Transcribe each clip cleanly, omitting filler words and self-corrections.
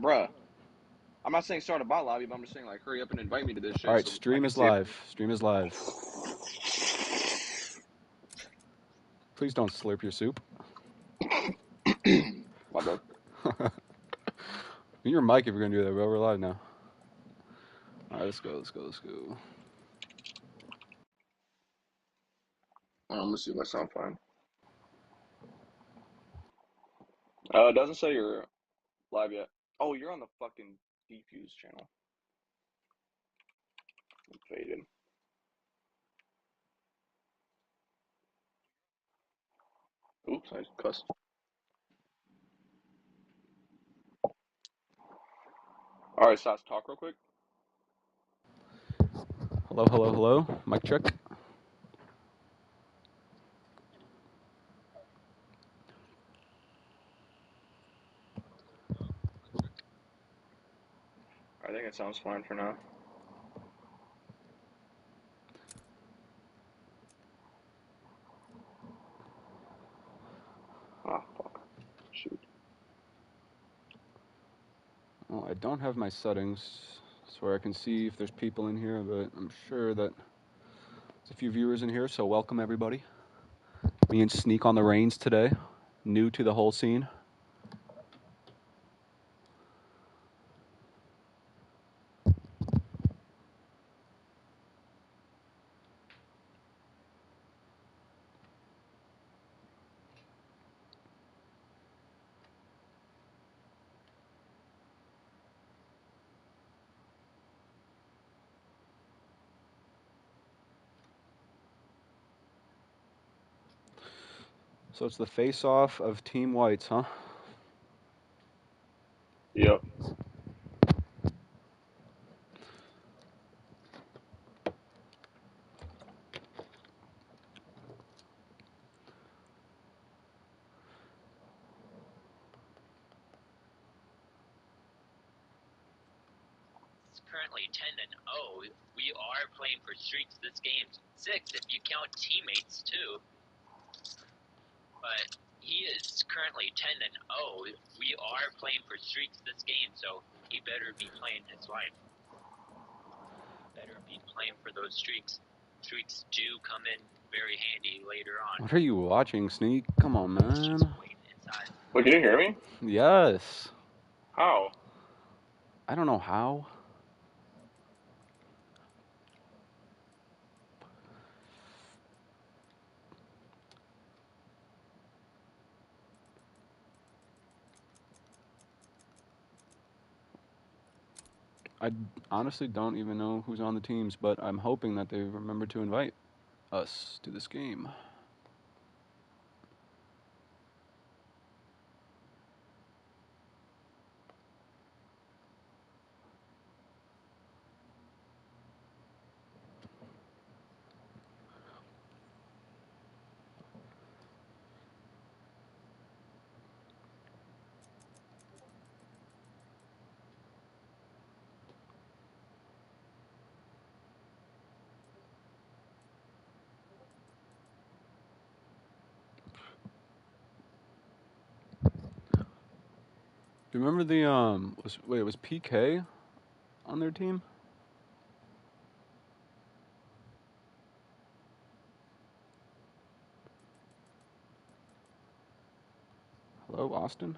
Bruh. I'm not saying start a bot lobby, but I'm just saying, like, hurry up and invite me to this shit. All right, so stream is live. Stream is live. Please don't slurp your soup. My bad. Mute your mic if you're gonna do that, bro. We're live now. All right, let's go. I'm gonna see if I sound fine. It doesn't say you're live yet. Oh, you're on the fucking Defuse channel. I'm faded. Oops, I cussed. All right, Sas, talk real quick. Hello. Mic check. I think it sounds fine for now. Ah, fuck. Shoot. Well, I don't have my settings so I can see if there's people in here, but I'm sure that there's a few viewers in here, so welcome everybody. Me and Sneak on the reins today, new to the whole scene. So it's the face-off of Team Whites, huh? Yep. It's currently 10-0. We are playing for streaks this game. 6 if you count teammates too. But he is currently 10-0. We are playing for streaks this game, so he better be playing his life. Better be playing for those streaks. Streaks do come in very handy later on. What are you watching, Sneak? Come on, man. Wait, can you hear me? Yes. How? I don't know how. I honestly don't even know who's on the teams, but I'm hoping that they remember to invite us to this game. Do you remember the was PK on their team? Hello, Austin?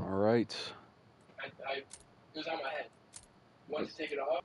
All right. It was on my head. Want to take it off?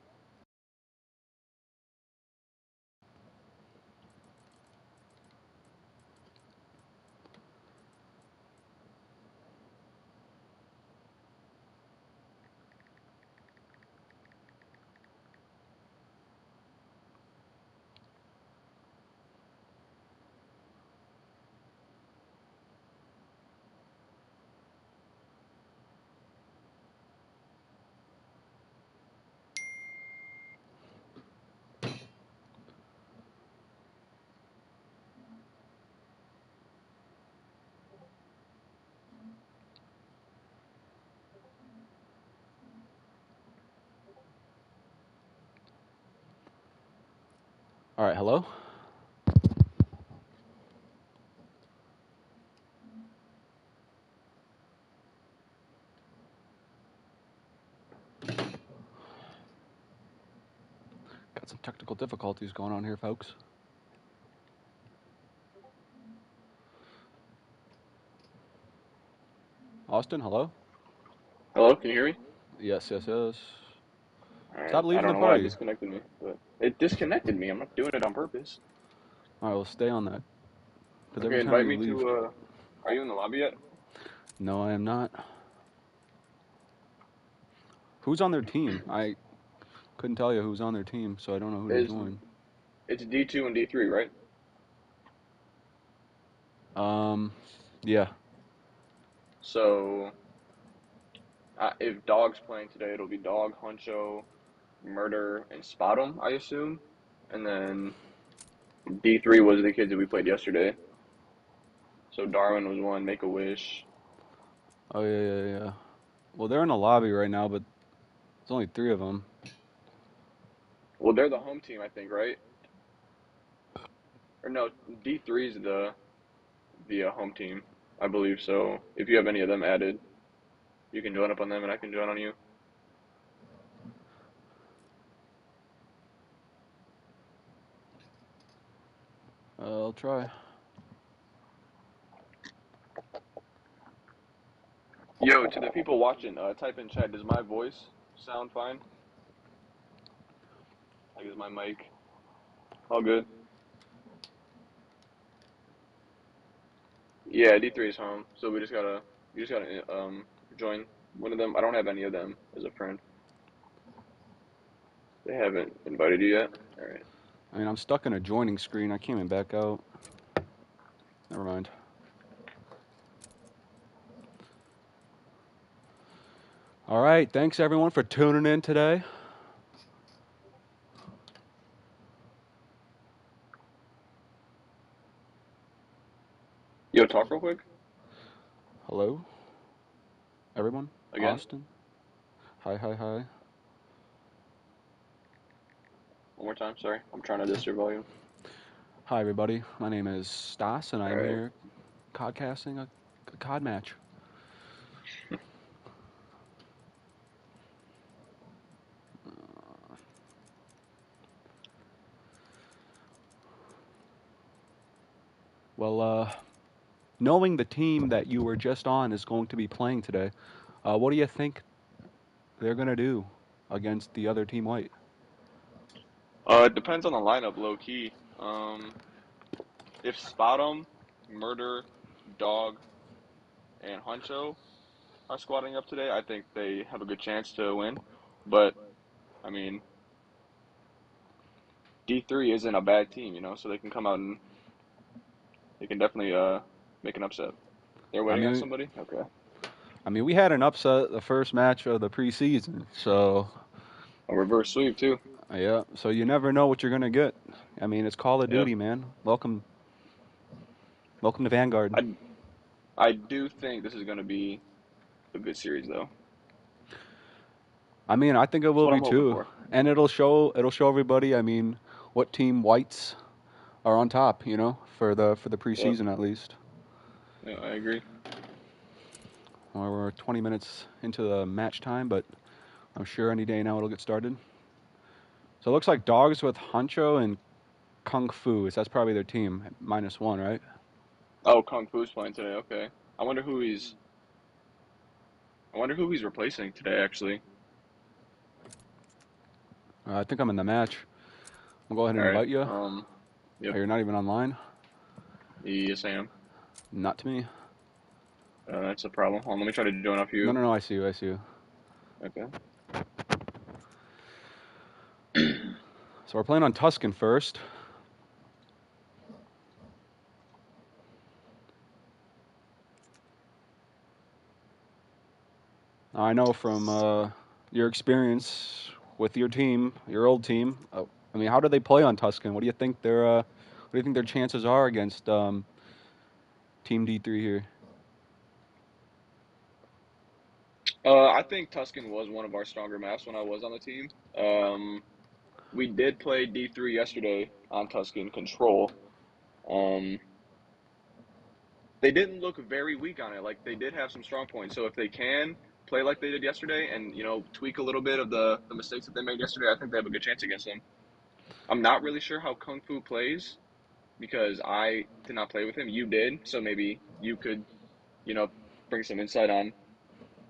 All right, hello? Got some technical difficulties going on here, folks. Austin, hello? Hello, can you hear me? Yes. All right. Stop I leaving don't the know why it party. disconnected me, but it disconnected me. I'm not doing it on purpose. All right, we'll stay on that. Because every Okay, time invite you me leave. to. Are you in the lobby yet? No, I am not. Who's on their team? I couldn't tell you who's on their team, so I don't know who to Is join. It's D2 and D3, right? Yeah. So if Dog's playing today, it'll be Dog, Huncho, Murder, and Spotum, I assume. And then D3 was the kids that we played yesterday. So Darwin was one, Make a Wish. Oh, yeah. Well, they're in the lobby right now, but there's only 3 of them. Well, they're the home team, I think, right? Or no, D3 is the home team, I believe. So if you have any of them added, you can join up on them, and I can join on you. I'll try. Yo, to the people watching, type in chat. Does my voice sound fine? Like, is my mic all good? Yeah, D3 is home, so you just gotta join one of them. I don't have any of them as a friend. They haven't invited you yet. All right. I mean, I'm stuck in a joining screen. I can't even back out. Never mind. All right, thanks everyone for tuning in today. Yo, talk real quick Hello, everyone. again. Austin. Hi. One more time. Sorry, I'm trying to adjust your volume. Hi, everybody. My name is Stas, and I All am right. here codcasting a COD match. Well, knowing the team that you were just on is going to be playing today, what do you think they're going to do against the other team white? It depends on the lineup, low key. If Spotum, Murder, Dog, and Huncho are squatting up today, I think they have a good chance to win. But I mean, D3 isn't a bad team, so they can come out and they can definitely make an upset. They're I waiting on mean, somebody? Okay. we had an upset the first match of the preseason, so A reverse sweep too. yeah. So you never know what you're going to get. I mean, it's Call of Yeah. Duty, man. Welcome to Vanguard. I I do think this is going to be a good series though. I mean, I think it That's will what be I'm hoping too, for. and it'll show everybody. I mean, what team whites are on top, for the Yep. preseason at least. Yeah, I agree. Well, we're 20 minutes into the match time, but I'm sure any day now it'll get started. So it looks like Dogs with Hancho and Kung Fu. That's probably their team, -1, right? Oh, Kung Fu's playing today. Okay. I wonder who he's I wonder who he's replacing today actually. I think I'm in the match. I'll go ahead All and right. invite you. Oh, Yep. you're not even online? Yes, I am. Not to me. That's a problem. Hold on, let me try to join off you. No, I see you. Okay. So we're playing on Tuscan first. I know from your experience with your team, your old team. I mean, how do they play on Tuscan? What do you think their chances are against Team D3 here? I think Tuscan was one of our stronger maps when I was on the team. we did play D3 yesterday on Tuscan Control. They didn't look very weak on it. Like, they did have some strong points. So if they can play like they did yesterday and, tweak a little bit of the mistakes that they made yesterday, I think they have a good chance against them. I'm not really sure how Kung Fu plays because I did not play with him. You did, so maybe you could, bring some insight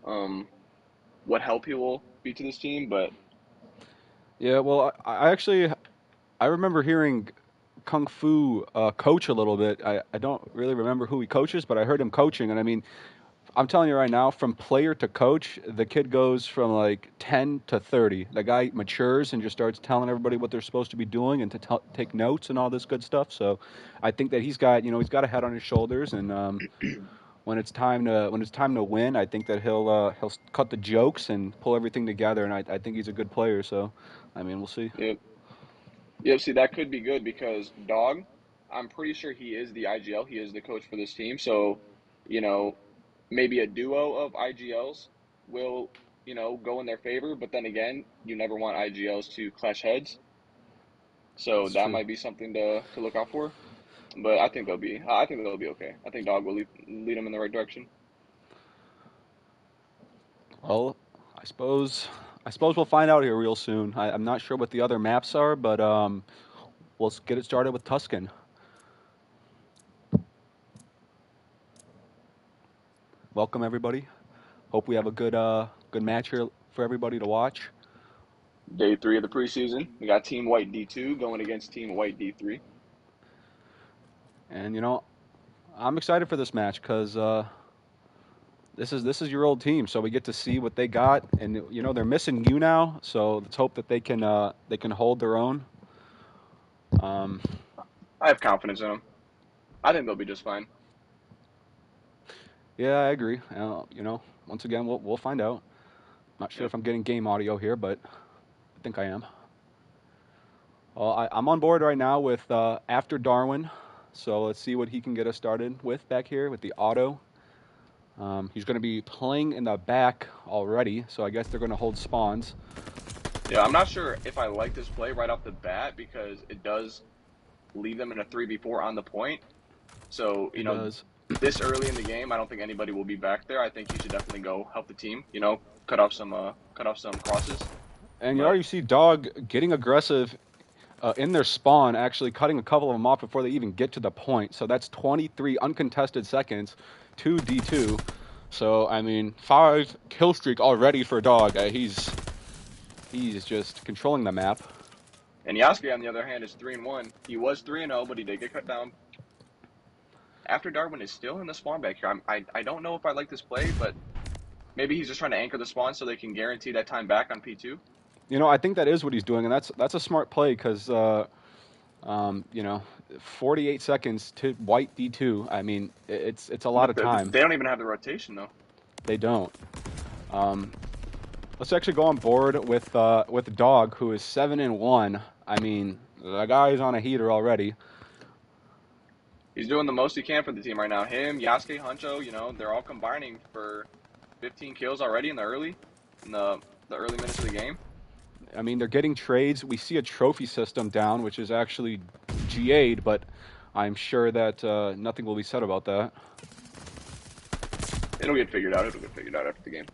on what help he will be to this team. But Yeah, well, I actually I remember hearing Kung Fu coach a little bit. I don't really remember who he coaches, but I heard him coaching, and I mean, I'm telling you right now, from player to coach, the kid goes from like 10 to 30. The guy matures and just starts telling everybody what they're supposed to be doing and to take notes and all this good stuff. So, I think that he's got a head on his shoulders, and when it's time to win, I think that he'll cut the jokes and pull everything together. And I think he's a good player. So, I mean, we'll see. yeah, see, that could be good because Dog, I'm pretty sure he is the IGL. He is the coach for this team. So, you know, maybe a duo of IGLs will, go in their favor. But then again, you never want IGLs to clash heads. So That's that true. might be something to look out for. But I think they'll be okay. I think Dog will lead them in the right direction. Well, I suppose we'll find out here real soon. I'm not sure what the other maps are, but let's get it started with Tuscan. Welcome everybody. Hope we have a good match here for everybody to watch. Day 3 of the preseason. We got Team White D2 going against Team White D3. And I'm excited for this match because this is your old team, so we get to see what they got, and they're missing you now, so let's hope that they can hold their own. I have confidence in them. I think they'll be just fine. Yeah, I agree. Once again, we'll find out. Not sure Yep. if I'm getting game audio here, but I think I am. Well, I'm on board right now with After Darwin, so let's see what he can get us started with back here with the auto. He's going to be playing in the back already, so I guess they're going to hold spawns. Yeah, I'm not sure if I like this play right off the bat because it does leave them in a 3v4 on the point. So, He does. this early in the game, I don't think anybody will be back there. I think you should definitely go help the team, cut off some crosses. And you But already see Dog getting aggressive in their spawn, actually cutting a couple of them off before they even get to the point. So that's 23 uncontested seconds to D2. So, I mean, 5 kill streak already for Dog. He's just controlling the map. and Yasuke, on the other hand, is 3-1. He was 3-0, but he did get cut down. After Darwin is still in the spawn back here. I don't know if I like this play, but maybe he's just trying to anchor the spawn so they can guarantee that time back on P2. I think that is what he's doing, and that's a smart play because 48 seconds to white D2. I mean, it's a lot of time. They don't even have the rotation though. They don't. Let's actually go on board with Dog, who is 7-1. I mean, the guy's on a heater already. He's doing the most he can for the team right now. Him, Yasuke, Huncho, they're all combining for 15 kills already in the early minutes of the game. I mean, they're getting trades. We see a trophy system down, which is actually GA'd, but I'm sure that nothing will be said about that. It'll get figured out. It'll get figured out after the game.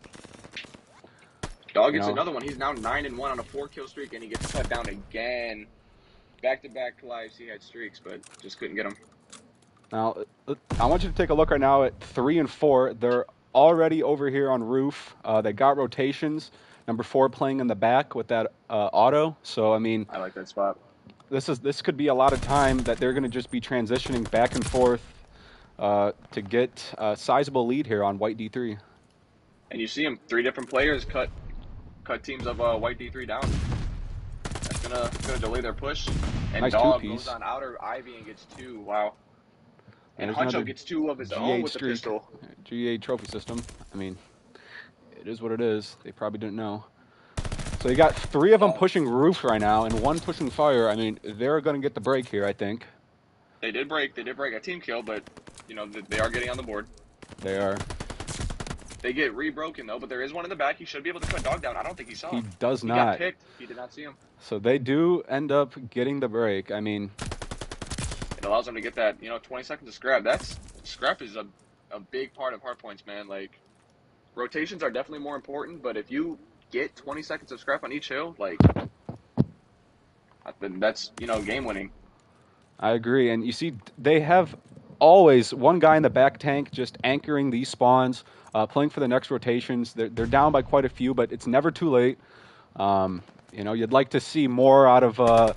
Dog gets another one. He's now 9-1 on a 4-kill streak, and he gets cut down again. Back-to-back lives, he had streaks, but just couldn't get him. Now, I want you to take a look right now at 3 and 4. They're already over here on roof. They got rotations. Number 4 playing in the back with that auto. So, I mean, I like that spot. This could be a lot of time that they're going to just be transitioning back and forth to get a sizable lead here on White D3. And you see him, 3 different players cut teams of White D3 down. That's gonna delay their push. And Nice Dog two-piece. goes on outer Ivy and gets 2. Wow. And There's Huncho another gets 2 of his G8 own with the streak. pistol. GA trophy system. I mean, it is what it is. They probably didn't know. So you got 3 of them pushing roof right now and 1 pushing fire. I mean, they're going to get the break here, I think. They did break a team kill, but they are getting on the board. They are. They get re-broken, though, but there is one in the back. He should be able to cut dog down. I don't think he saw He him. does He got not. picked. He did not see him. So they do end up getting the break. I mean, It allows them to get that, 20 seconds of scrap. Scrap is a big part of hardpoints, man. Like, rotations are definitely more important, but if you get 20 seconds of scrap on each hill, like, then that's, game winning. I agree. And you see, they have always one guy in the back tank just anchoring these spawns, playing for the next rotations. They're down by quite a few, but it's never too late. You'd like to see more out of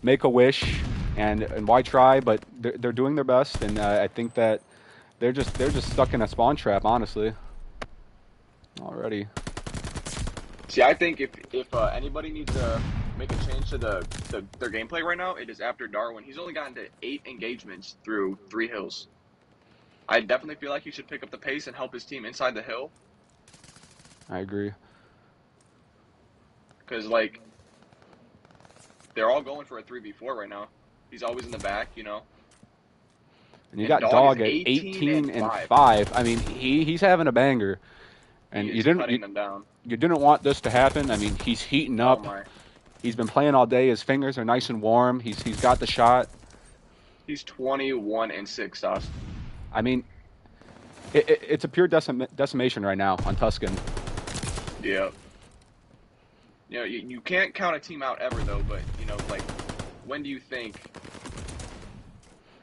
Make-A-Wish and Why Try, but they're doing their best, and I think that they're just stuck in a spawn trap, honestly. Already. See, I think if anybody needs to make a change to their gameplay right now, it is after Darwin. He's only gotten to 8 engagements through 3 hills. I definitely feel like he should pick up the pace and help his team inside the hill. I agree. Because, like, they're all going for a 3v4 right now. He's always in the back, And you And got Dog Dog is at 18 and 5. 5. I mean, he's having a banger. And He is cutting them down. You didn't want this to happen. I mean, he's heating Oh up. my. He's been playing all day. His fingers are nice and warm. He's got the shot. He's 21 and 6, Sauce. I mean, it's a pure decimation right now on Tuscan. Yeah. You can't count a team out ever, though, but, like, when do you think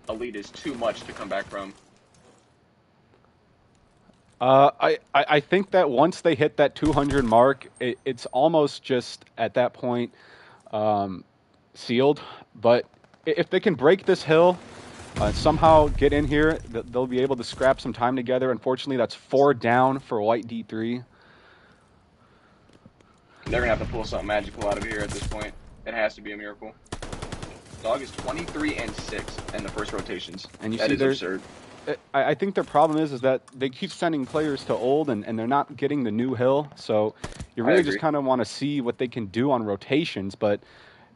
Elite is too much to come back from? I think that once they hit that 200 mark, it's almost just at that point sealed. But if they can break this hill, somehow get in here, they'll be able to scrap some time together. Unfortunately, that's 4 down for White D3. They're going to have to pull something magical out of here at this point. It has to be a miracle. Dog is 23 and 6 in the first rotations. And you that see is absurd. I think their problem is that they keep sending players to old and they're not getting the new hill. So you really just kind of want to see what they can do on rotations. But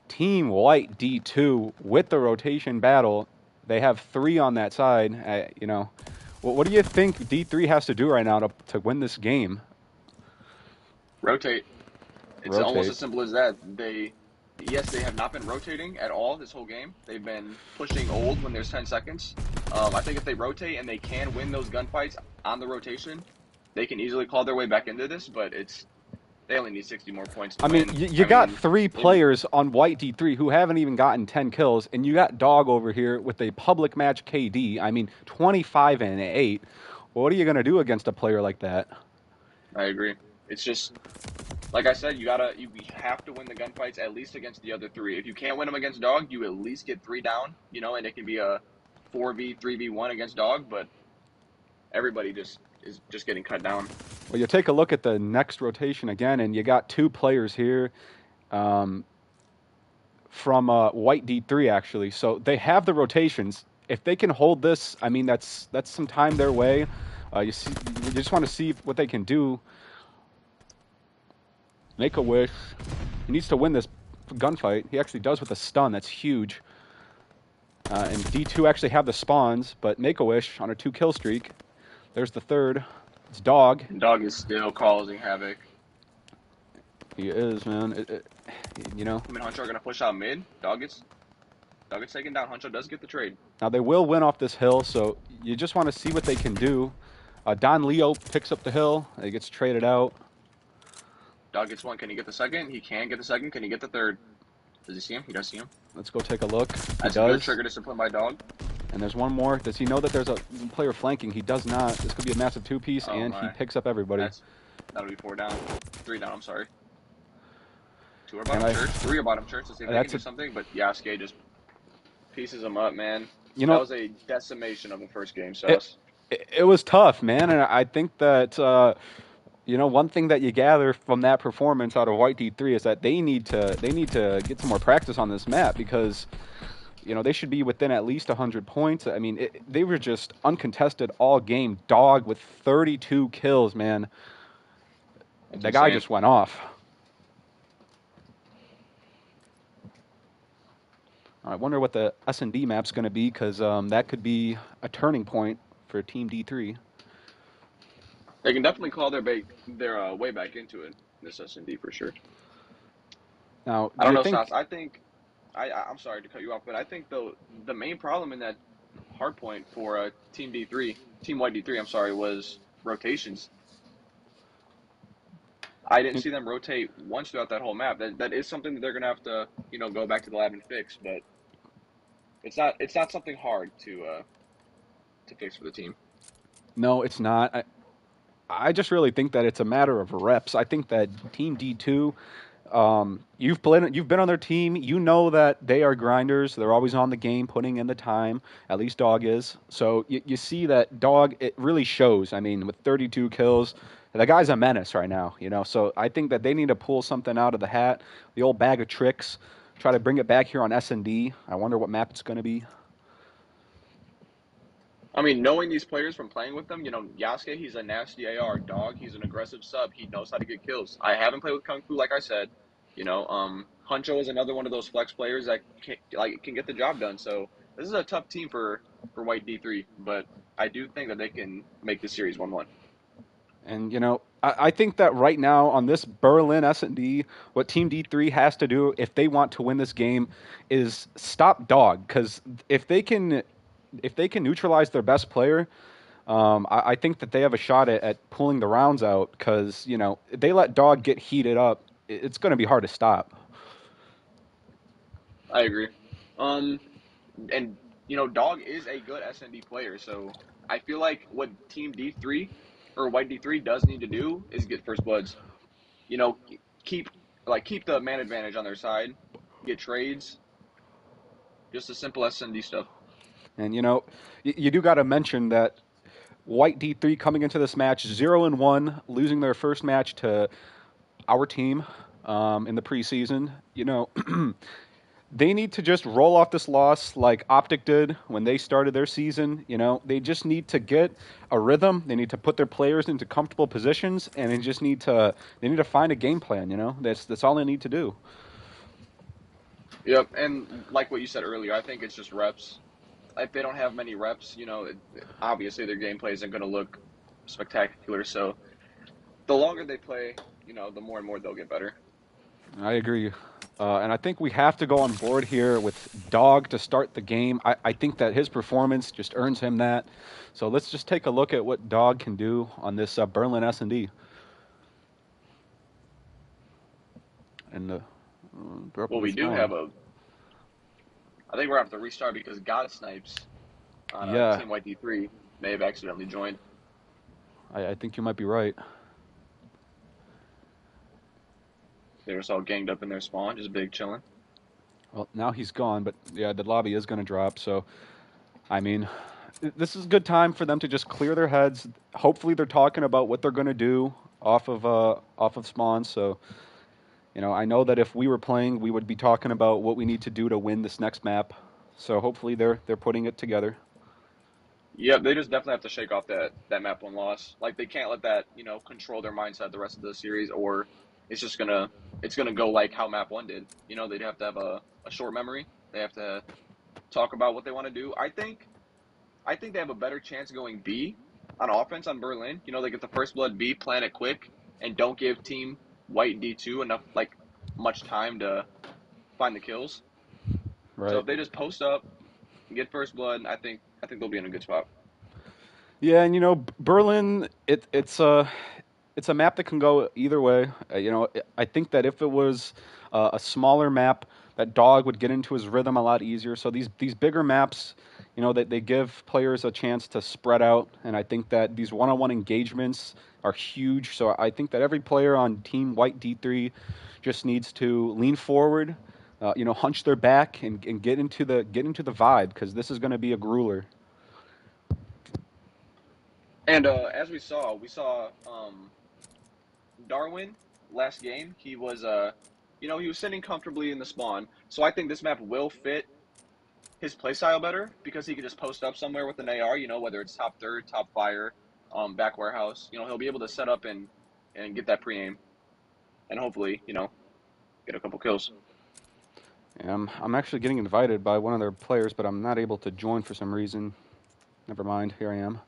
Team White D2 with the rotation battle, they have 3 on that side. What do you think D3 has to do right now to win this game? Rotate. It's almost as simple as that. They have not been rotating at all this whole game. They've been pushing old when there's 10 seconds. I think if they rotate and they can win those gunfights on the rotation, they can easily claw their way back into this, but they only need 60 more points to win. You got 3 players on White D3 who haven't even gotten 10 kills, and you got Dog over here with a public match KD. 25 and 8. What are you going to do against a player like that? I agree. It's just, like I said, you have to win the gunfights at least against the other 3. If you can't win them against Dog, you at least get 3 down, and it can be a 4v, 3v1 against Dog, but everybody is just getting cut down. Well, you take a look at the next rotation again, and you got 2 players here from White D3, actually. So they have the rotations. If they can hold this, that's some time their way. You just want to see what they can do. Make-A-Wish. He needs to win this gunfight. He actually does with a stun. That's huge. And D2 actually have the spawns, but Make-A-Wish on a 2-kill streak. There's the third. It's Dog. Dog is still causing havoc. He is, man. Huncho are going to push out mid. Dog gets taken down. Huncho does get the trade. Now, they will win off this hill, so you just want to see what they can do. Don Leo picks up the hill. He gets traded out. Dog gets 1. Can he get the second? He can get the second. Can he get the third? Does he see him? He does see him. Let's go take a look. That's a good trigger discipline by Dog. And there's one more. Does he know that there's a player flanking? He does not. This could be a massive 2-piece, and he picks up everybody. That'll be 4 down. 3 down, I'm sorry. 2 are bottom church. 3 are bottom church. Let's see if they can do something. But Yasuke just pieces them up, man. That was a decimation of the first game, so it was tough, man. And I think that one thing that you gather from that performance out of White D3 is that they need to get some more practice on this map, because they should be within at least 100 points. They were just uncontested all game. Dog with 32 kills, man. The guy just went off. I wonder what the S&D map's going to be, because that could be a turning point for Team D3. They can definitely claw their way back into it. This S&D for sure. Now, I do don't you know, Sas. think? I think I'm sorry to cut you off, but I think the main problem in that hard point for Team White D3, I'm sorry, was rotations. I didn't see them rotate once throughout that whole map. That is something that they're gonna have to, go back to the lab and fix. But it's not something hard to fix for the team. No, it's not. I just really think that it's a matter of reps. I think that Team D2, you've been on their team. You know that they are grinders. They're always on the game, putting in the time. At least Dog is. So you see that Dog. It really shows. I mean, with 32 kills, the guy's a menace right now. So I think that they need to pull something out of the hat, the old bag of tricks. Try to bring it back here on S&D. I wonder what map it's going to be. I mean, knowing these players from playing with them, Yasuke, he's a nasty AR dog. He's an aggressive sub. He knows how to get kills. I haven't played with Kung Fu, like I said. Huncho is another one of those flex players that can get the job done. So this is a tough team for White D3, but I do think that they can make the series 1-1. And I think that right now on this Berlin S&D, what Team D3 has to do if they want to win this game is stop Dog. Because if they can neutralize their best player, I think that they have a shot at pulling the rounds out. Because if they let Dog get heated up, it's going to be hard to stop. I agree. Um, and Dog is a good SND player, so I feel like what Team D3 or White D3 does need to do is get first bloods. You know, keep keep the man advantage on their side, get trades, just the simple SND stuff. And you do got to mention that White D3 coming into this match 0-1, losing their first match to our team in the preseason. They need to just roll off this loss like Optic did when they started their season. They just need to get a rhythm. They need to put their players into comfortable positions, and they need to find a game plan. That's all they need to do. Yep, and like what you said earlier, I think it's just reps. If they don't have many reps, obviously their gameplay isn't going to look spectacular. So the longer they play, the more and more they'll get better. I agree. And I think we have to go on board here with Dog to start the game. I think that his performance just earns him that. So let's just take a look at what Dog can do on this Berlin S&D. And Well, we do have I think we're going to have to restart because God Snipes on Yeah, Team White D3 may have accidentally joined. I think you might be right. They were just all ganged up in their spawn, just big chilling. Well, now he's gone, but yeah, the lobby is going to drop. So, I mean, this is a good time for them to just clear their heads. Hopefully, they're talking about what they're going to do off of spawn. So, I know that if we were playing, we would be talking about what we need to do to win this next map. So hopefully they're putting it together. Yep, they just definitely have to shake off that map one loss. Like they can't let that control their mindset the rest of the series, or it's just gonna go like how map one did. They'd have to have a short memory. They have to talk about what they want to do. I think they have a better chance going B on offense on Berlin. They get the first blood B, plan it quick, and don't give Team White D2 enough much time to find the kills. So Right. if they just post up and get first blood, I think they'll be in a good spot. Yeah, and Berlin, it's a map that can go either way. I think that if it was a smaller map, that Dog would get into his rhythm a lot easier. So these bigger maps, they give players a chance to spread out, and I think that these one-on-one engagements are huge. So I think that every player on Team White D3 just needs to lean forward, hunch their back, and get into the vibe because this is going to be a grueler. And as we saw Darwin last game. He was sitting comfortably in the spawn. So I think this map will fit his playstyle better because he can just post up somewhere with an AR. Whether it's top third, top fire, back warehouse. He'll be able to set up and get that pre aim, and hopefully, get a couple kills. I'm actually getting invited by one of their players, but I'm not able to join for some reason. Never mind. Here I am.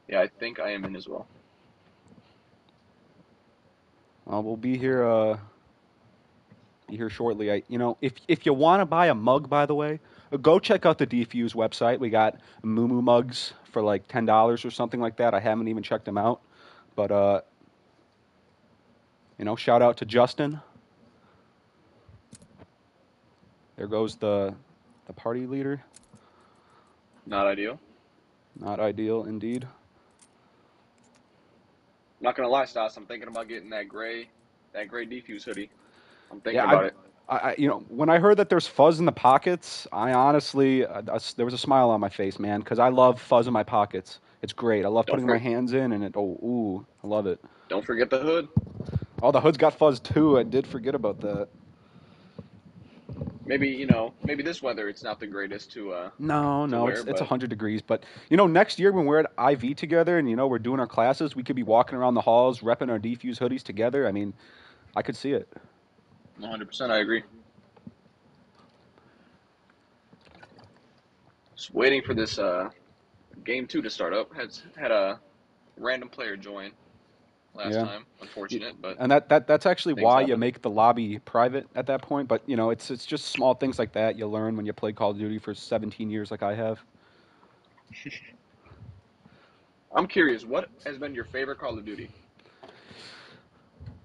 Yeah, I think I am in as well. We'll be here. Be here shortly. If you want to buy a mug, by the way, go check out the Defuse website. We got Moo mugs for like $10 or something like that. I haven't even checked them out, but shout out to Justin. There goes the party leader. Not ideal. Not ideal, indeed. Not gonna lie, Stas. I'm thinking about getting that gray defuse hoodie. I'm thinking Yeah, about it. when I heard that there's fuzz in the pockets, I honestly, there was a smile on my face, man, because I love fuzz in my pockets. It's great. I love Don't putting my for, hands in, and I love it. don't forget the hood. Oh, the hood's got fuzz too. I did forget about that. Maybe this weather it's not the greatest to No, wear, it's but 100 degrees. But next year when we're at IV together and we're doing our classes, we could be walking around the halls, repping our Defuse hoodies together. I mean, I could see it. 100% I agree. Just waiting for this game 2 to start up. Had a random player join last Yeah. time. Unfortunate, but And that's actually things why you happen. make the lobby private at that point. But it's just small things like that you learn when you play Call of Duty for 17 years, like I have. I'm curious, what has been your favorite Call of Duty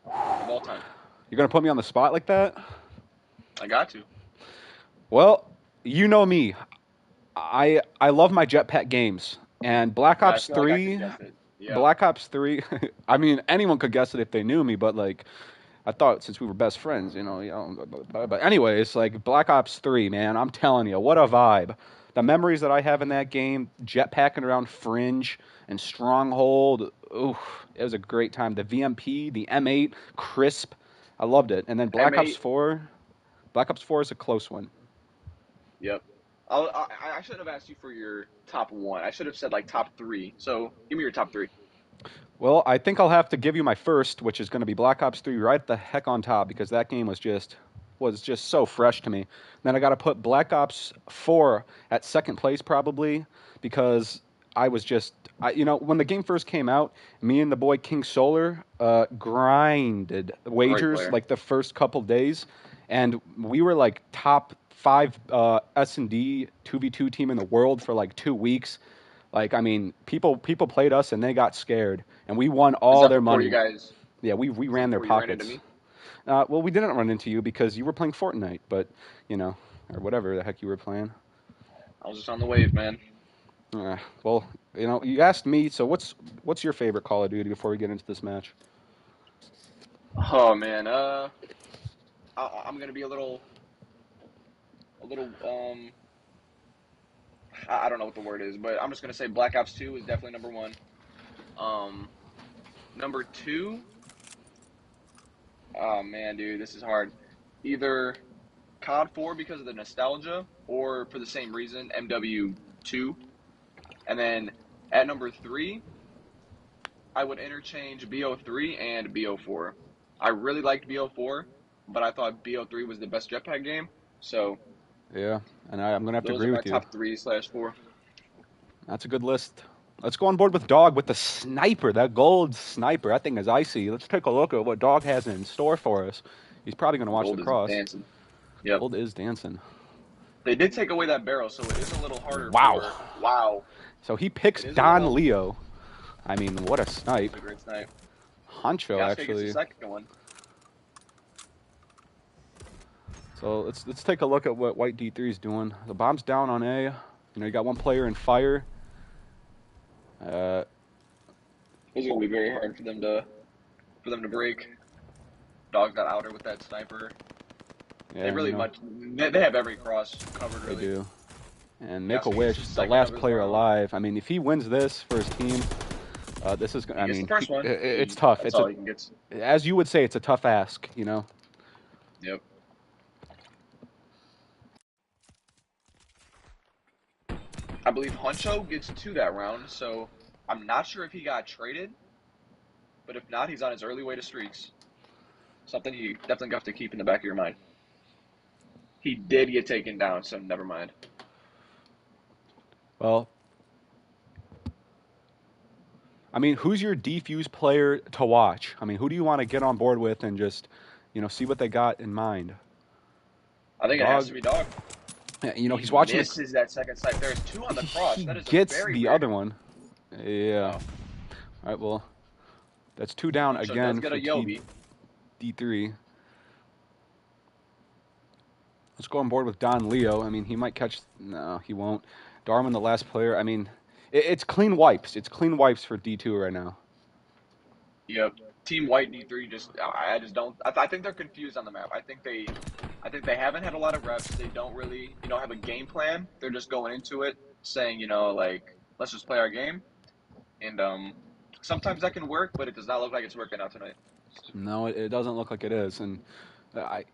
of all time? You're gonna put me on the spot like that? I got to. Well, you know me. I love my jetpack games, and Black Yeah, I Ops feel like I could 3. guess it. Yep. Black Ops 3. I mean, anyone could guess it if they knew me, but like, I thought since we were best friends, But anyway, it's like Black Ops 3, man. I'm telling you, what a vibe. The memories that I have in that game, jetpacking around Fringe and Stronghold. Ooh, it was a great time. The VMP, the M8, crisp. I loved it. And then Black Ops M8. 4. Black Ops 4 is a close one. Yep. I should have asked you for your top one. I should have said like top three. So give me your top three. Well, I think I'll have to give you my first, which is going to be Black Ops 3 right the heck on top because that game was just so fresh to me. Then I got to put Black Ops 4 at second place probably because I was just when the game first came out, me and the boy King Solar grinded Great wagers player. like the first couple days, and we were like top 5 S&D 2v2 team in the world for like 2 weeks. Like, I mean, people played us and they got scared, and we won Is all that their before you money. guys? Yeah, we Is that ran their before you ran into pockets. me? Well, we didn't run into you because you were playing Fortnite, but or whatever the heck you were playing. I was just on the wave, man. Well, you asked me, so what's your favorite Call of Duty before we get into this match? Oh man. I'm gonna be a little. I don't know what the word is, but I'm just gonna say Black Ops 2 is definitely number one. Um, number two. Oh man, dude, this is hard. Either COD 4 because of the nostalgia, or for the same reason, MW2. And then at number three, I would interchange BO3 and BO4. I really liked BO4, but I thought BO3 was the best jetpack game. So Yeah, and I'm gonna have to those are agree my with you. top 3/4. That's a good list. Let's go on board with Dog with the sniper, that gold sniper. That thing is icy. Let's take a look at what Dog has in store for us. He's probably gonna watch the Gold is cross. dancing. Yep. Gold is dancing. They did take away that barrel, so it is a little harder Wow. for. Wow. So he picks It is a Don little. Leo. I mean, what a It was snipe. a great snipe. Honcho, Yasuke gets the actually. second one. So let's take a look at what White D3 is doing. The bomb's down on A. You got one player in fire. It's gonna be very hard for them to break. Dog got outer with that sniper. Yeah, They really they have every cross covered they really. do. And Yasuke Make-A-Wish, gets his the second last of his player round. alive. I mean, if he wins this for his team, this is. He I gets the mean, first one. it's tough. That's It's all he can get. as you would say, it's a tough ask. Yep. I believe Huncho gets to that round, so I'm not sure if he got traded, but if not, he's on his early way to streaks. Something you definitely have to keep in the back of your mind. He did get taken down, so never mind. Well, I mean, who's your defuse player to watch? I mean, who do you want to get on board with and just, see what they got in mind? I think it has to Dog, be Dog. He he's watching misses that second sight. There's 2 on the cross. he That is a gets very the rare. other one. Yeah. Oh, All right, well, that's 2 down Huncho again does get for a Yobi. D3. Let's go on board with Don Leo. I mean, he might catch. No, he won't. Darwin, the last player. I mean, it's clean wipes. It's clean wipes for D2 right now. Yep. Team White D3 I just don't. I think they're confused on the map. I think they haven't had a lot of reps. They don't really have a game plan. They're just going into it saying like, let's just play our game, and sometimes that can work, but it does not look like it's working out tonight. No, it doesn't look like it is, and I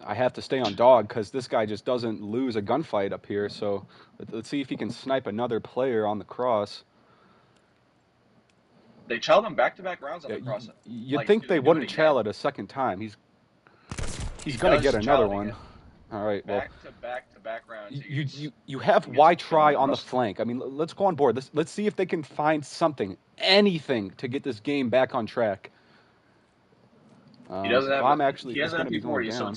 have to stay on Dog because this guy just doesn't lose a gunfight up here. So let's see if he can snipe another player on the cross. They challenged him back-to-back rounds on the cross. You'd think they wouldn't chal it a second time. He's gonna get another one. All right, well, back-to-back rounds. You have Y try on the flank. I mean, let's go on board. Let's see if they can find something, anything to get this game back on track. He doesn't have. I'm actually he has an be going MP40, down.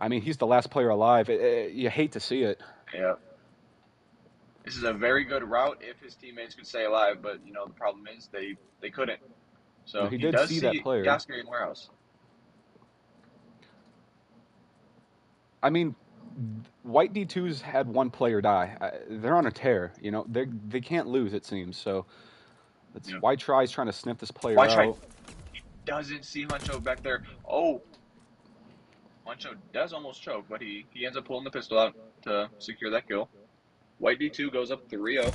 I mean, he's the last player alive. You hate to see it. Yeah. This is a very good route if his teammates could stay alive, but the problem is they couldn't. So he does see that player. Gascary in warehouse. I mean, White D2's had 1 player die. They're on a tear. They can't lose, it seems. So White tries trying to sniff this player out. He doesn't see Huncho back there. Oh, Huncho does almost choke, but he ends up pulling the pistol out to secure that kill. White D2 goes up 3-0.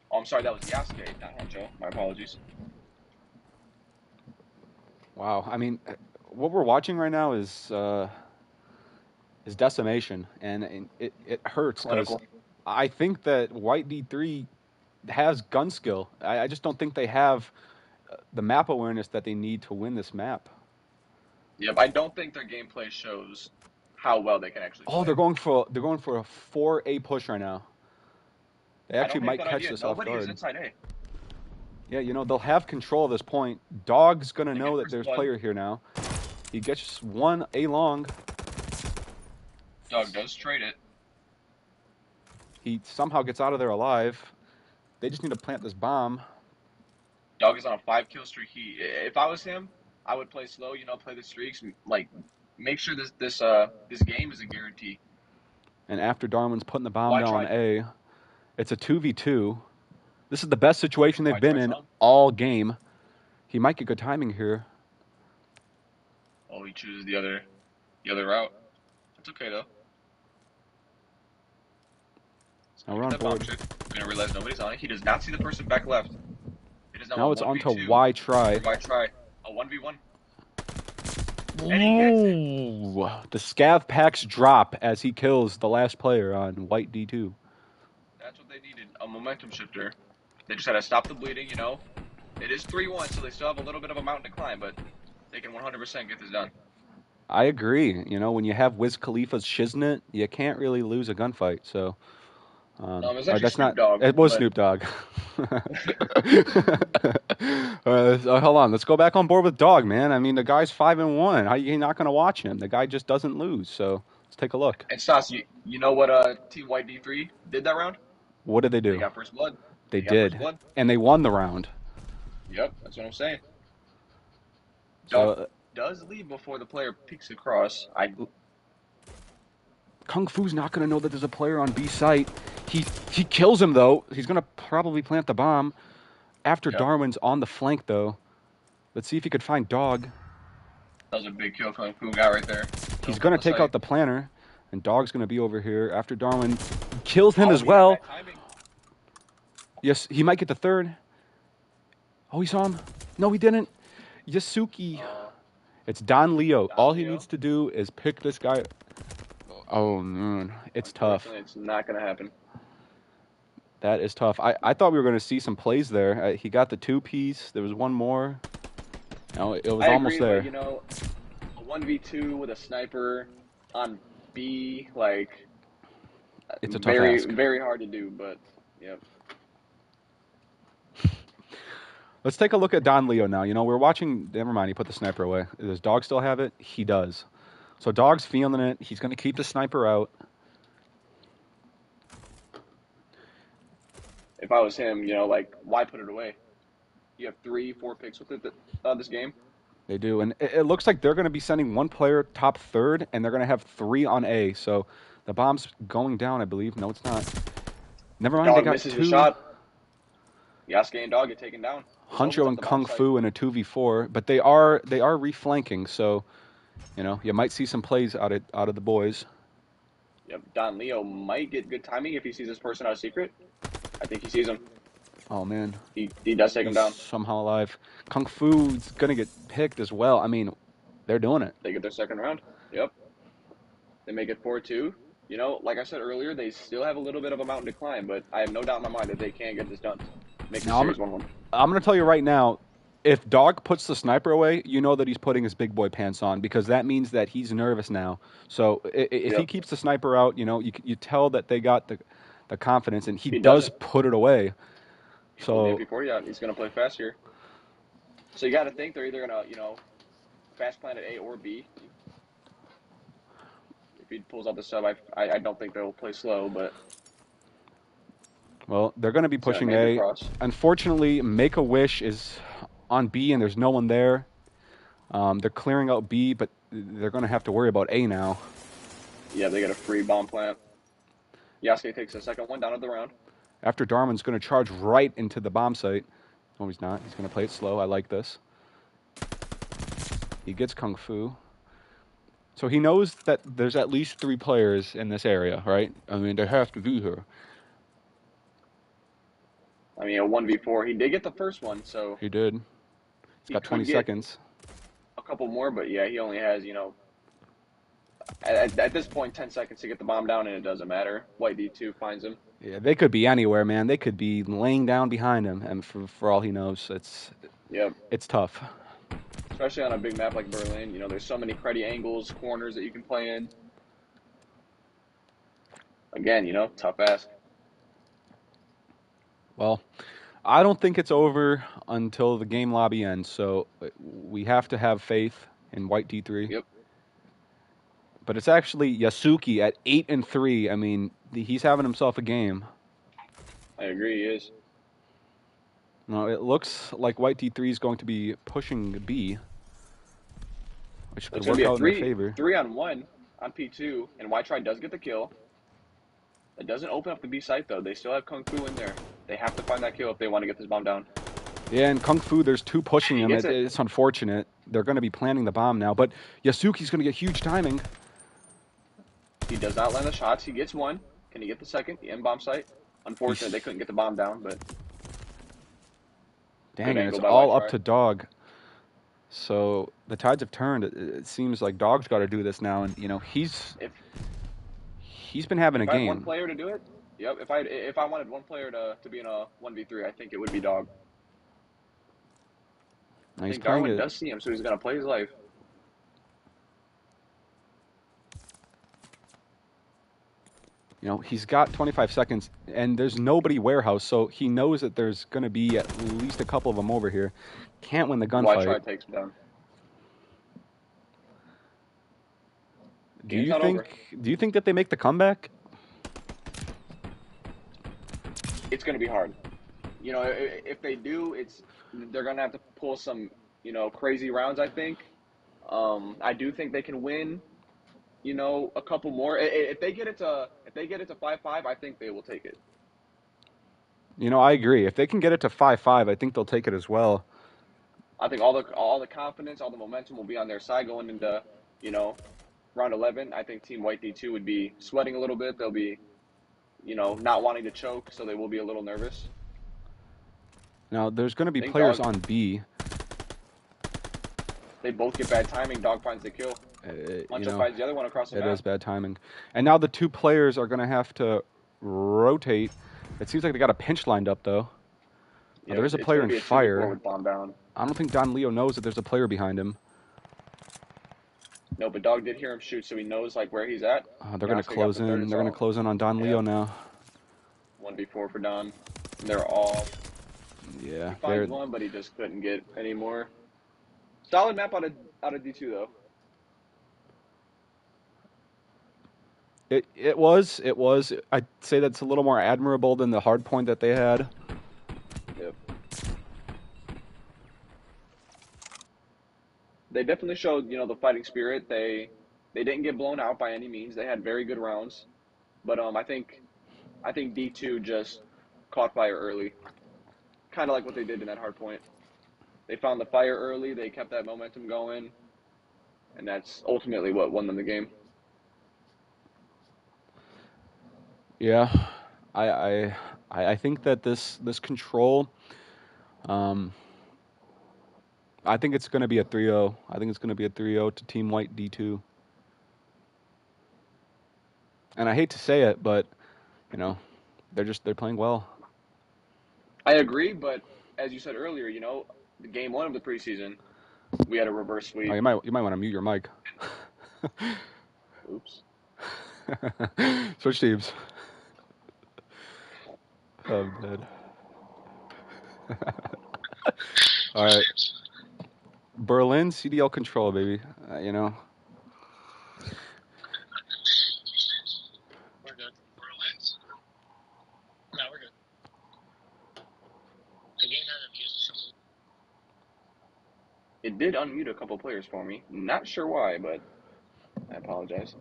Oh, I'm sorry, that was Yasuke, not Huncho. My apologies. Wow, I mean, what we're watching right now is decimation, and it hurts because I think that White D3 has gun skill. I just don't think they have the map awareness that they need to win this map. Yep, I don't think their gameplay shows how well they can actually play. Oh, they're going for a 4A push right now. They actually might catch this off guard. Nobody is inside A. Yeah, they'll have control of this point. Dog's gonna know that there's player here now. He gets 1 A long. Dog does trade it. He somehow gets out of there alive. They just need to plant this bomb. Dog is on a 5-kill streak. If I was him, I would play slow. Play the streaks. Like, make sure this game is a guarantee. And after Darwin's putting the bomb down on A, it's a 2v2. This is the best situation they've been in all game. He might get good timing here. Oh, he chooses the other route. That's okay though. Now we're on board. Gonna realize nobody's on it. He does not see the person back left. It is now it's on to Y try. Y try. A 1v1. Ooh, the scav packs drop as he kills the last player on White D2. That's what they needed, a momentum shifter. They just had to stop the bleeding, It is 3-1, so they still have a little bit of a mountain to climb, but they can 100% get this done. I agree. When you have Wiz Khalifa's Shiznit, you can't really lose a gunfight. So that's not. Dogg, it was Snoop Dogg. Hold on. Let's go back on board with Dog, man. I mean, the guy's 5-1. How are you not going to watch him? The guy just doesn't lose. So let's take a look. And Stas, you know what Team White D3 did that round? What did they do? They got first blood. They did. And they won the round. Yep, that's what I'm saying. Dog does leave before the player peeks across. Kung Fu's not going to know that there's a player on B site. He kills him, though. He's going to probably plant the bomb. After Darwin's on the flank, though. Let's see if he could find Dog. That was a big kill Kung Fu got right there. He's going to take out the planner. And Dog's going to be over here. After Darwin kills him as well. Yes, he might get the third. Oh, he saw him. No, he didn't. Yasuki. It's Don Leo. All he needs to do is pick this guy. Oh, man. It's tough. It's not going to happen. That is tough. I thought we were going to see some plays there. He got the 2-piece. There was one more. No, it was almost there. But, a 1v2 with a sniper on B, it's a tough ask. Very hard to do, but Yep. Let's take a look at Don Leo now. You know, we're watching. Never mind, he put the sniper away. Does Dog still have it? He does. So Dog's feeling it. He's going to keep the sniper out. If I was him, you know, like, why put it away? You have 3-4 picks with it this game. They do. And it looks like they're going to be sending one player top third, and they're going to have 3 on A. So the bomb's going down, I believe. No, it's not. Never mind, they Dog got misses 2. his shot. Yasuke and Dog get taken down. This opens Huncho up and the Kung bomb site. Fu in a 2v4, but they are reflanking, so you know you might see some plays out of the boys. Yep. Don Leo might get good timing if he sees this person out of secret. I think he sees him. Oh man, He does take him down. Somehow alive. Kung Fu's gonna get picked as well. I mean, they're doing it. They get their second round. Yep. They make it 4-2. You know, like I said earlier, they still have a little bit of a mountain to climb, but I have no doubt in my mind that they can get this done. Make the series 1-1. I'm gonna tell you right now, if Dog puts the sniper away, you know that he's putting his big boy pants on because that means that he's nervous now. So if he keeps the sniper out, you know, you tell that they got the confidence, and he does put it away. So before he's gonna play fast here. So you got to think they're either gonna, you know, fast plan at A or B. If he pulls out the sub, I don't think they'll play slow, but well, they're going to be pushing A. Unfortunately, Make-A-Wish is on B, and there's no one there. They're clearing out B, but they're going to have to worry about A now. Yeah, they get a free bomb plant. Yasuke takes the second one down at the round. After Darman's going to charge right into the bomb site. No, he's not. He's going to play it slow. I like this. He gets Kung Fu. So he knows that there's at least 3 players in this area, right? I mean, they have to be here. I mean, a 1v4. He did get the first one, so... He did. He's got 20 seconds. A couple more, but yeah, he only has, you know... At this point, 10 seconds to get the bomb down, and it doesn't matter. White D2 finds him. Yeah, they could be anywhere, man. They could be laying down behind him, and for all he knows, it's tough. Especially on a big map like Berlin, you know, there's so many cruddy angles, corners that you can play in. Again, you know, tough ask. Well, I don't think it's over until the game lobby ends, so we have to have faith in White D3. Yep. But it's actually Yasuki at 8-3. I mean, he's having himself a game. I agree, he is. No, it looks like White D3 is going to be pushing B, which could work out in their favor. 3-on-1 on P2, and Y-Try does get the kill. It doesn't open up the B site, though. They still have Kung Fu in there. They have to find that kill if they want to get this bomb down. Yeah, and Kung Fu, there's 2 pushing him. It's unfortunate. They're going to be planting the bomb now, but Yasuki's going to get huge timing. He does not land the shots. He gets one. Can he get the second? The M-bomb site? Unfortunately, they couldn't get the bomb down, but... Dang it, it's all up to Dog. So the tides have turned. It seems like Dog's got to do this now, and you know he's been having a game. If I had one player to do it, yep. If I wanted one player to be in a 1v3, I think it would be Dog. I think Darwin does see him, so he's gonna play his life. You know, he's got 25 seconds, and there's nobody warehouse, so he knows that there's going to be at least a couple of them over here. Can't win the gunfight. Y-Try takes him down. Do you think that they make the comeback? It's going to be hard. You know, if they do, they're going to have to pull some, you know, crazy rounds, I think. I do think they can win, you know, a couple more. If they get it to 5-5, I think they will take it. You know, I agree. If they can get it to 5-5, I think they'll take it as well. I think all the confidence, all the momentum will be on their side going into, you know, round 11. I think Team White D2 would be sweating a little bit. They'll be, you know, not wanting to choke, so they will be a little nervous. Now, there's going to be players on B. They both get bad timing. Dog finds the kill. Huncho finds the other one across the map. It is bad timing. And now the 2 players are going to have to rotate. It seems like they got a pinch lined up, though. Yeah, there is a player in fire. Bomb down. I don't think Don Leo knows that there's a player behind him. No, but Dog did hear him shoot, so he knows like where he's at. They're going to close in. They're going to close in on Don Leo now. be 4 for Don. And they're all. Yeah, He finds one, but he just couldn't get any more. Solid map out of D2 though. It was. I'd say that's a little more admirable than the hard point that they had. Yep. They definitely showed, the fighting spirit. They didn't get blown out by any means. They had very good rounds, but I think D2 just caught fire early, kind of like what they did in that hard point. They found the fire early. They kept that momentum going, and that's ultimately what won them the game. Yeah, I think that this control, I think it's going to be a 3-0. I think it's going to be a 3-0 to Team White D2. And I hate to say it, but they're playing well. I agree, but as you said earlier, the game 1 of the preseason, we had a reverse sweep. Oh, you might want to mute your mic. Oops. Switch teams. Oh, I'm dead. All right. Berlin CDL control, baby. We're good. No, we're good. The game hasn't muted. It did unmute a couple players for me. Not sure why, but I apologize.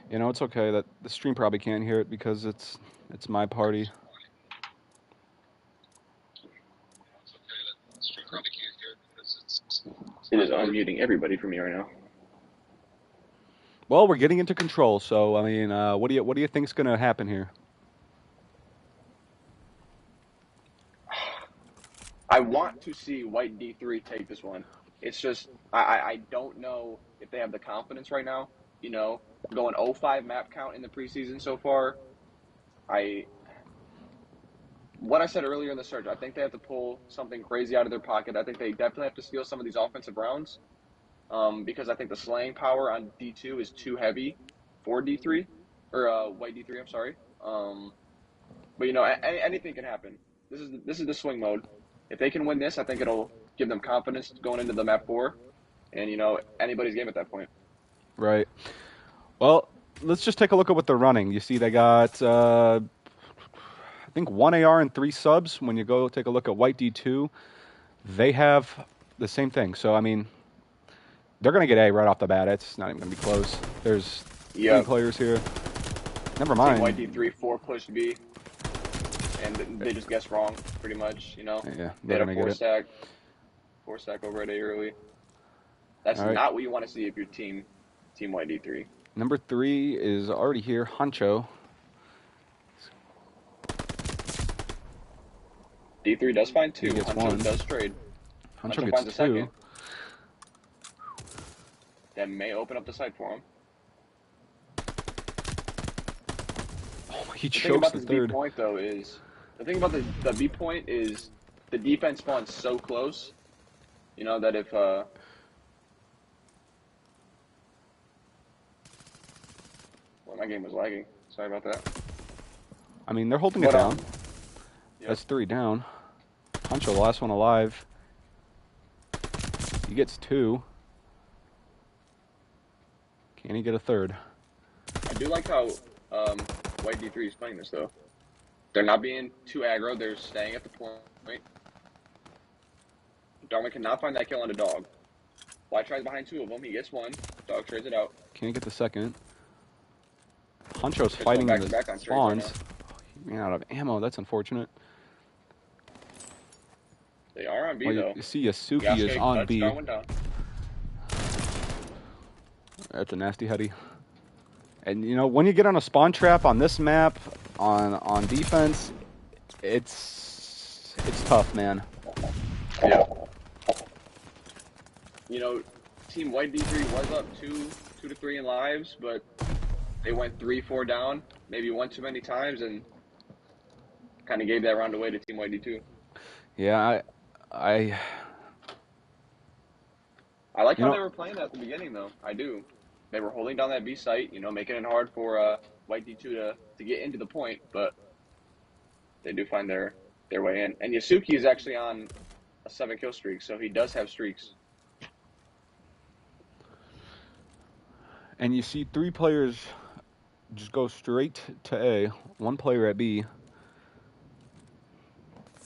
It's okay that the stream probably can't hear it because it's my party. It is unmuting everybody for me right now. Well, we're getting into control, so I mean, what do you think's going to happen here? I want to see White D3 take this one. It's just I don't know if they have the confidence right now. Going 0-5 map count in the preseason so far. What I said earlier in the search, I think they have to pull something crazy out of their pocket. I think they definitely have to steal some of these offensive rounds. Because I think the slaying power on D2 is too heavy for D3 or White D3. I'm sorry. But anything can happen. This is the swing mode. If they can win this, I think it'll give them confidence going into the map 4, and anybody's game at that point. Right. Well, let's just take a look at what they're running. You see, they got I think 1 AR and 3 subs. When you go take a look at White D2, they have the same thing. So I mean, they're going to get A right off the bat. It's not even going to be close. There's 3 players here. Never mind. Team White D3 4 pushed B, and they just guessed wrong pretty much. Yeah, they had a 4 stack over at A early. That's not what you want to see if you're Team White D3. Number 3 is already here, Honcho. D3 does find 2. Honcho does trade. Honcho finds gets a 2. second. That may open up the site for him. Oh, he chokes the third. The thing about the B point is the defense spawns so close, that if well, my game was lagging. Sorry about that. I mean, they're holding it down. That's 3 down. Honcho, the last one alive. He gets 2. Can he get a third? I do like how White D3 is playing this, though. They're not being too aggro. They're staying at the point. Darwin cannot find that kill on a dog. White tries behind 2 of them. He gets 1. Dog trades it out. Can't get the second. Honcho's fighting in the spawns. Right, he ran out of ammo. That's unfortunate. They are on B, though. You see Yasuki is on B. Darwin down. That's a nasty heady. And when you get on a spawn trap on this map, on defense, it's tough, man. Yeah. Team White D3 was up 2 to 3 in lives, but they went 3-4 down, maybe one too many times, and kind of gave that round away to Team White D2. Yeah, I like how they were playing at the beginning, though. I do. They were holding down that B site, making it hard for White D2 to get into the point, but they do find their way in. And Yasuki is actually on a 7-kill streak, so he does have streaks. And you see 3 players just go straight to A, 1 player at B.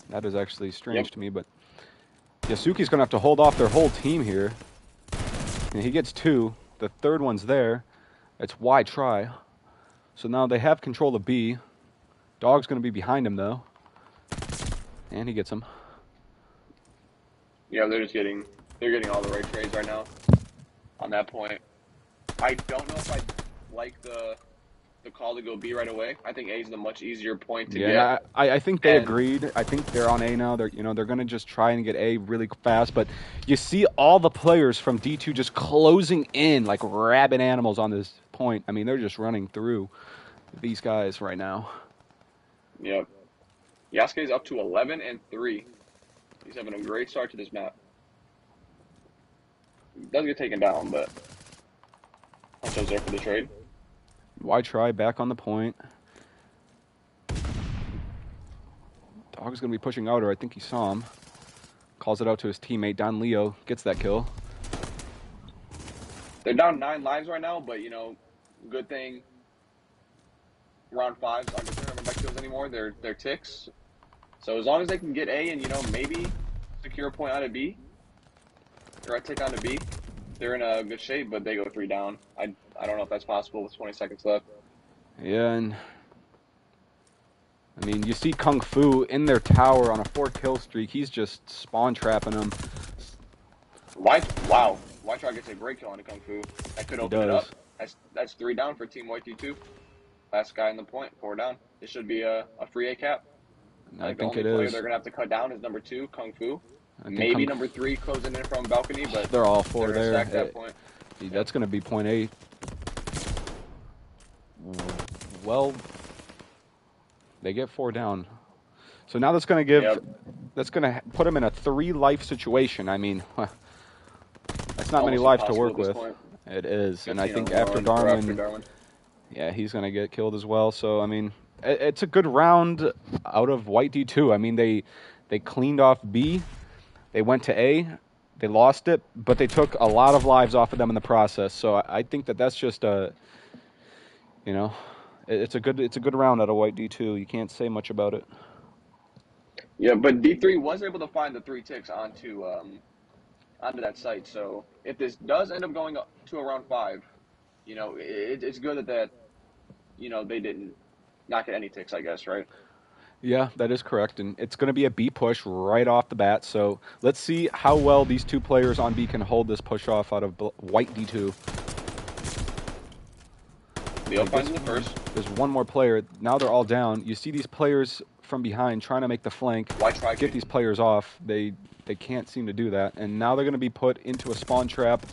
That is actually strange to me, but Yasuki's going to have to hold off their whole team here. And he gets 2. The third one's there. It's Y try. So now they have control of B. Dog's going to be behind him, though. And he gets him. Yeah, they're getting all the right trades right now on that point. I don't know if I like the call to go B right away. I think A is the much easier point to get. Yeah, I think they agreed. I think they're on A now. They're going to just try and get A really fast. But you see all the players from D2 just closing in like rabid animals on this point. I mean, they're just running through these guys right now. Yep. Yasuke's up to 11-3. He's having a great start to this map. He does get taken down, but Honcho's there for the trade. Y try back on the point. Dog's going to be pushing out, or I think he saw him. Calls it out to his teammate. Don Leo gets that kill. They're down 9 lives right now, but, good thing round 5's aren't determined by kills anymore. They're ticks. So as long as they can get A and, maybe secure a point out of B, or a tick onto B, they're in a good shape, but they go 3 down. I don't know if that's possible with 20 seconds left. Yeah, and I mean, you see Kung Fu in their tower on a 4-kill streak. He's just spawn trapping them. Wow. White gets a great kill on the Kung Fu. That could open it up. That's 3 down for Team White D2. Last guy in the point, 4 down. This should be a free A cap. I think the only it player is. they're going to have to cut down is number 2, Kung Fu. Maybe number 3 closing in from balcony, but they're all 4 there. That point. That's going to be point 8. Well, they get 4 down. So now that's going to put them in a 3-life situation. I mean, that's not many lives to work with. It is, and I think after Darwin, yeah, he's going to get killed as well. So I mean, it's a good round out of White D2. I mean, they cleaned off B, they went to A, they lost it, but they took a lot of lives off of them in the process. So I think that's just a, it's a good round out of White D2. You can't say much about it. Yeah, but D3 was able to find the 3 ticks onto that site. So if this does end up going up to a round 5, it's good that they didn't not get any ticks, I guess, right? Yeah, that is correct, and it's going to be a B push right off the bat. So let's see how well these 2 players on B can hold this push off out of White D2. Leo finds the first. There's 1 more player. Now they're all down. You see these players from behind trying to make the flank, get these players off. They can't seem to do that, and now they're going to be put into a spawn trap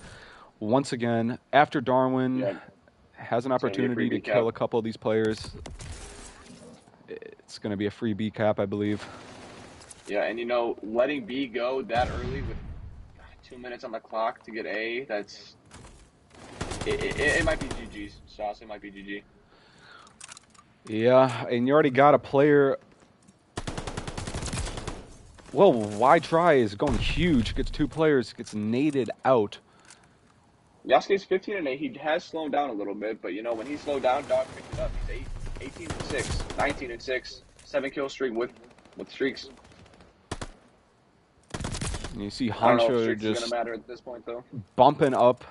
once again after Darwin has an opportunity to kill a couple of these players. It's going to be a free B cap, I believe. Yeah, and letting B go that early with 2 minutes on the clock to get A, it might be GG's. Sauce, it might be GG. Yeah, and you already got a player. Well, Y try is going huge. Gets 2 players, gets naded out. Yasuke's 15-8. He has slowed down a little bit, but when he slowed down, Dog picked it up. He's 18-6, 19-6, 7-kill streak with streaks. And you see I don't know Honcho if just gonna matter at this point, though. Bumping up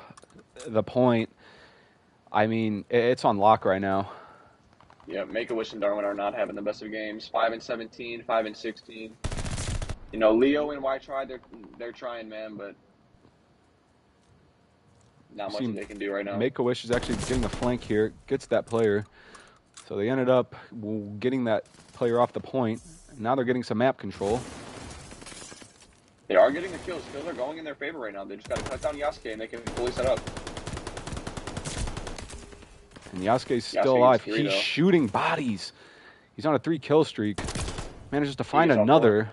the point. I mean, it's on lock right now. Yeah, Make-A-Wish and Darwin are not having the best of games. 5-17, 5-16. Leo and Y try, they're trying, man, but not much they can do right now. Make-A-Wish is actually getting the flank here, gets that player. So they ended up getting that player off the point. Now they're getting some map control. They are getting the kills. Kills are going in their favor right now. They just got to cut down Yasuke and they can fully set up. And Yasuke's still alive. He's shooting bodies. He's on a 3-kill streak. Manages to find another.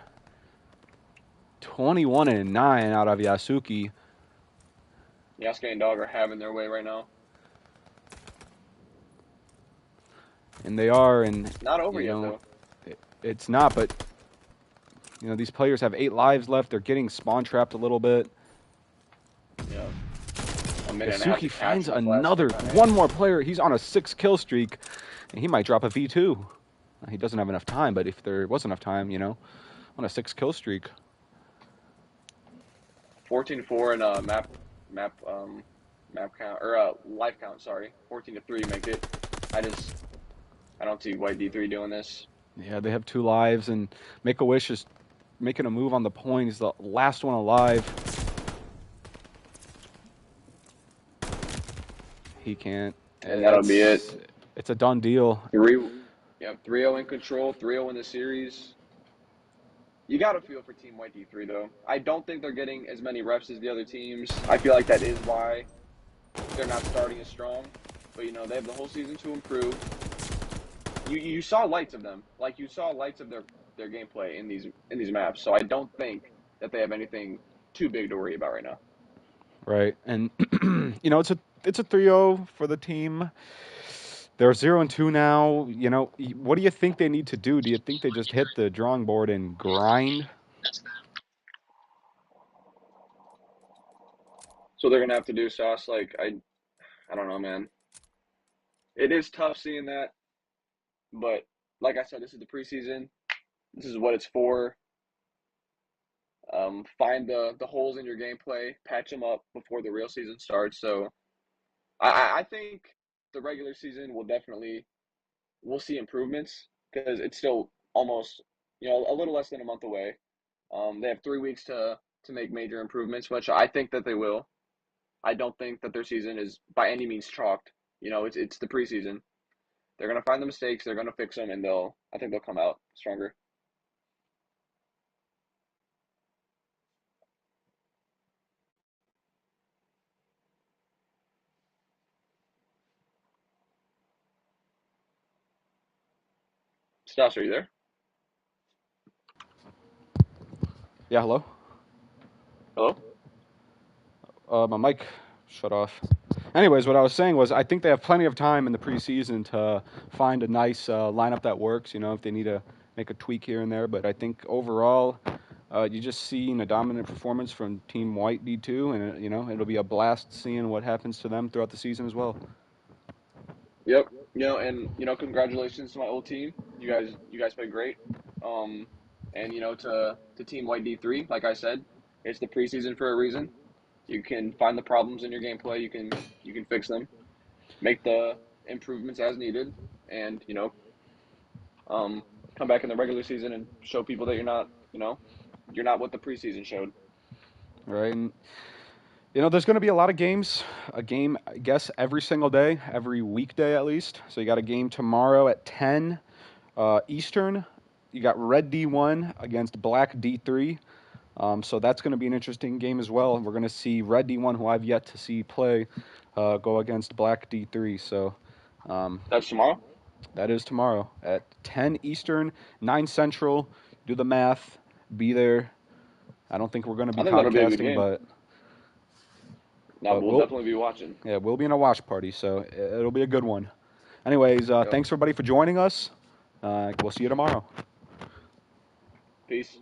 21-9 out of Yasuki. Yasuke and Dog are having their way right now. And they are, and not over yet, though. It's not, but these players have 8 lives left. They're getting spawn trapped a little bit. Yeah. A minute and a half Yasuki to finds capture this last one more player. He's on a 6-kill streak, and he might drop a V2. He doesn't have enough time, but if there was enough time, on a 6-kill streak. 14-4 in map count or life count. Sorry, 14-3 make it. I don't see White D3 doing this. Yeah, they have 2 lives, and Make-A-Wish is making a move on the point. He's the last one alive. He can't. And that'll be it. It's a done deal. 3-0 in control, 3-0 in the series. You got to feel for Team White D3, though. I don't think they're getting as many reps as the other teams. I feel like that is why they're not starting as strong. But, they have the whole season to improve. You saw lights of them. Like, you saw lights of their gameplay in these maps. So I don't think that they have anything too big to worry about right now. Right. And, it's a 3-0 for the team. They're 0-2 now. What do you think they need to do? Do you think they just hit the drawing board and grind? So they're gonna have to do sauce. Like I don't know, man. It is tough seeing that, but like I said, this is the preseason. This is what it's for. Find the holes in your gameplay, patch them up before the real season starts. So I think the regular season we'll see improvements because it's still almost a little less than a month away. They have 3 weeks to make major improvements, which I think that they will. I don't think that their season is by any means chalked. It's the preseason. They're gonna find the mistakes, they're gonna fix them, and I think they'll come out stronger. Stas, are you there? Yeah, hello? Hello? My mic shut off. Anyways, what I was saying was I think they have plenty of time in the preseason to find a nice lineup that works, if they need to make a tweak here and there. But I think overall, you just seen a dominant performance from Team White D2, and, it'll be a blast seeing what happens to them throughout the season as well. Yep. And congratulations to my old team. You guys played great. And to Team White D3, like I said, it's the preseason for a reason. You can find the problems in your gameplay. You can fix them, make the improvements as needed, and come back in the regular season and show people that you're not what the preseason showed. Right. And, there's going to be a lot of games, a game, I guess, every single day, every weekday at least. So you got a game tomorrow at 10 Eastern. You got Red D1 against Black D3. So that's going to be an interesting game as well. We're going to see Red D1, who I've yet to see play, go against Black D3. So That's tomorrow? that is tomorrow at 10 Eastern, 9 Central. Do the math. Be there. I don't think we're going to be I think that'll be a good podcasting, game. but we'll definitely be watching. Yeah, we'll be in a watch party, so it'll be a good one. Anyways, thanks everybody for joining us. We'll see you tomorrow. Peace.